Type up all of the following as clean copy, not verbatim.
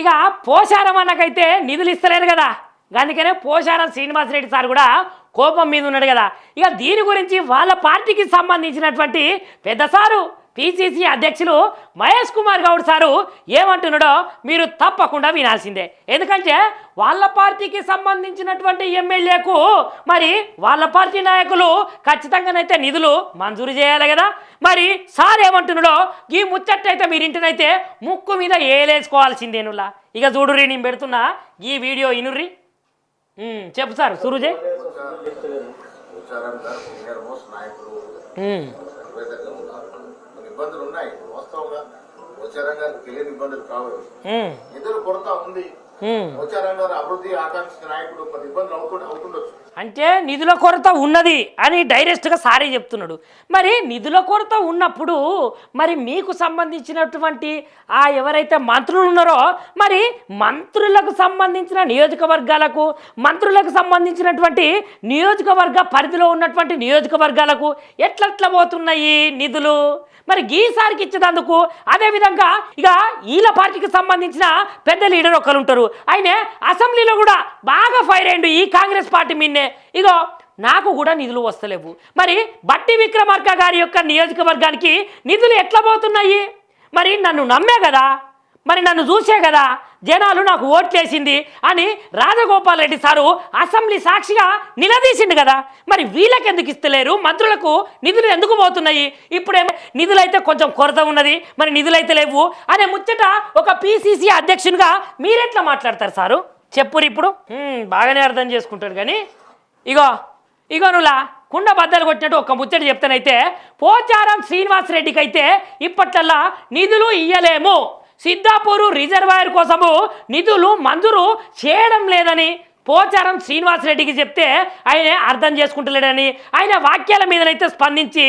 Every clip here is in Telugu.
ఇక పోచారం అన్నకైతే నిధులు ఇస్తలేరు కదా, అందుకనే పోచారం శ్రీనివాసరెడ్డి సార్ కూడా కోపం మీద ఉన్నాడు కదా. ఇక దీని గురించి వాళ్ళ పార్టీకి సంబంధించినటువంటి పెద్ద సారు పిసిసి అధ్యక్షులు మహేష్ కుమార్ గౌడ్ సారు ఏమంటున్నాడో మీరు తప్పకుండా వినాల్సిందే. ఎందుకంటే వాళ్ళ పార్టీకి సంబంధించినటువంటి ఎమ్మెల్యేకు మరి వాళ్ళ పార్టీ నాయకులు ఖచ్చితంగానైతే నిధులు మంజూరు చేయాలి కదా. మరి సార్ ఏమంటున్నాడో ఈ ముచ్చట్టయితే మీరింటినైతే ముక్కు మీద ఏలేసుకోవాల్సిందేనులా. ఇక చూడుర్రి, నేను పెడుతున్నా ఈ వీడియో ఇనుర్రి. చెప్పు సార్ సురుజయ్. ఇబ్బందులు ఉన్నాయి వాస్తవంగా. పోచారంగారు తెలియని ఇబ్బందులు కావు, నిధులు కొరత ఉంది. పోచారంగారు అభివృద్ధి ఆకాంక్షించిన నాయకుడు కొన్ని ఇబ్బందులు అవుతుండొచ్చు. అంటే నిధుల కొరత ఉన్నది అని డైరెక్ట్గా సారే చెప్తున్నాడు. మరి నిధుల కొరత ఉన్నప్పుడు మరి మీకు సంబంధించినటువంటి ఆ ఎవరైతే మంత్రులు ఉన్నారో మరి మంత్రులకు సంబంధించిన నియోజకవర్గాలకు, మంత్రులకు సంబంధించినటువంటి నియోజకవర్గ పరిధిలో ఉన్నటువంటి నియోజకవర్గాలకు ఎట్లట్లా పోతున్నాయి నిధులు? మరి గీసారికి ఇచ్చేందుకు అదేవిధంగా ఇక వీళ్ళ పార్టీకి సంబంధించిన పెద్ద లీడర్ ఒకరు ఉంటారు, ఆయన అసెంబ్లీలో కూడా బాగా ఫైర్ అయ్యిండు ఈ కాంగ్రెస్ పార్టీ మీదనే. ఇగో నాకు కూడా నిధులు వస్తలేవు. మరి బట్టి విక్రమార్క గారి యొక్క నియోజకవర్గానికి నిధులు ఎట్లా పోతున్నాయి? మరి నన్ను నమ్మే కదా, మరి నన్ను చూసే కదా జనాలు నాకు ఓట్లేసింది అని రాజగోపాల్ రెడ్డి సారు అసెంబ్లీ సాక్షిగా నిలదీసిండు కదా. మరి వీళ్ళకి ఎందుకు ఇస్తలేరు? మంత్రులకు నిధులు ఎందుకు పోతున్నాయి? ఇప్పుడేమో నిధులైతే కొంచెం కొరత ఉన్నది, మరి నిధులైతే లేవు అనే ముచ్చట ఒక పిసిసి అధ్యక్షునిగా మీరెట్లా మాట్లాడతారు సారు? చెప్పురు. ఇప్పుడు బాగానే అర్థం చేసుకుంటాడు కానీ ఇగో నువ్వులా కుండ బద్దలు కొట్టినట్టు ఒక ముచ్చట చెప్తానైతే, పోచారం శ్రీనివాసరెడ్డికి అయితే ఇప్పట్లల్లా నిధులు ఇయ్యలేము, సిద్ధాపూరు రిజర్వాయర్ కోసము నిధులు మంజూరు చేయడం లేదని పోచారం శ్రీనివాసరెడ్డికి చెప్తే ఆయన అర్థం చేసుకుంటలేడని ఆయన వాక్యాల మీదనైతే స్పందించి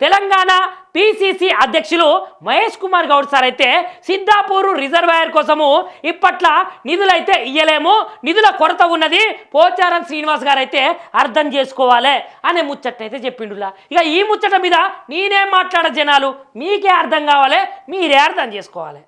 తెలంగాణ పిసిసి అధ్యక్షులు మహేష్ కుమార్ గౌడ్ సార్ అయితే సిద్ధాపూరు రిజర్వాయర్ కోసము ఇప్పట్ల నిధులైతే ఇయ్యలేము, నిధుల కొరత ఉన్నది, పోచారం శ్రీనివాస్ గారు అయితే అర్థం చేసుకోవాలి అనే ముచ్చటైతే చెప్పిండులా. ఇక ఈ ముచ్చట మీద నేనేం మాట్లాడ జనాలు మీకే అర్థం కావాలి, మీరే అర్థం చేసుకోవాలి.